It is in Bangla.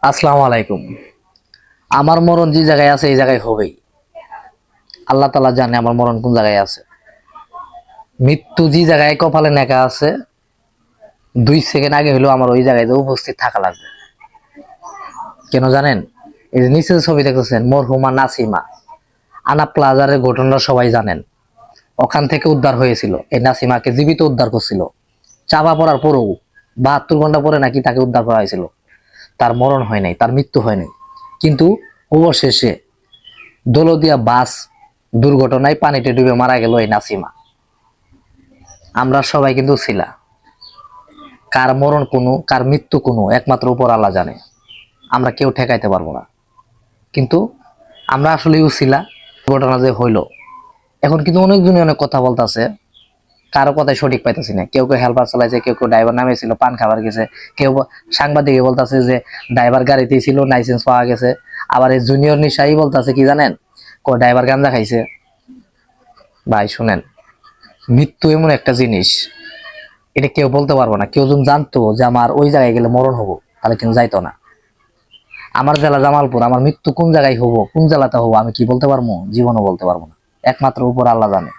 আসসালামু আলাইকুম। আমার মরণ যে জায়গায় আছে এই জায়গায় হবেই। আল্লাহ তাআলা জানে আমার মরণ কোন জায়গায় আছে। মৃত্যু যে জায়গায় কপালে লেখা আছে 2 সেকেন্ড আগে হলেও আমার ওই জায়গায় উপস্থিত থাকা লাগবে। কেন জানেন? এই যে নিচে ছবি দেখতেছেন মরহুমা নাসিমা আনা প্লাজারের ঘটনা সবাই জানেন। ওখান থেকে উদ্ধার হয়েছিল, এই নাসিমাকে জীবিত উদ্ধার করছিল। চাপা পড়ার পরেও 72 ঘন্টা পরে নাকি তাকে উদ্ধার করা হয়েছিল। তার মরণ হয় নাই, তার মৃত্যু হয় নাই, কিন্তু অবশেষে দৌলতদিয়া বাস দুর্ঘটনায় পানিতে ডুবে মারা গেল এই নাসিমা। আমরা সবাই কিন্তু ছিলা। কার মরণ কোনো, কার মৃত্যু কোনো একমাত্র উপর আল্লাহ জানে। আমরা কেউ ঠেকাইতে পারবো না। কিন্তু আমরা আসলেই ছিলা। ঘটনা যে হইলো, এখন কিন্তু অনেকজনই অনেক কথা বলতেছে, কারো কথাই সঠিক পাইতেছি না। কেউ কেউ হেল্পার চালাইছে, কেউ কেউ ড্রাইভার নামেছিল পান খাবার গেছে, কেউ সাংবাদিকে বলতেছে যে ড্রাইভার গাড়িতেই ছিল, লাইসেন্স পাওয়া গেছে। আবার এই জুনিয়র নিশাই বলতেছে কি জানেন, ড্রাইভার গাঞ্জা খাইছে। ভাই শুনেন, মৃত্যু এমন একটা জিনিস, এটা কেউ বলতে পারবো না। কেউ যদি জানতো যে আমার ওই জায়গায় গেলে মরণ হবো, তাহলে কিন্তু যাইতো না। আমার জেলা জামালপুর, আমার মৃত্যু কোন জায়গায় হবো, কোন জেলাতে হবো, আমি কি বলতে পারবো? জীবনও বলতে পারবো না। একমাত্র উপর আল্লাহ জানে।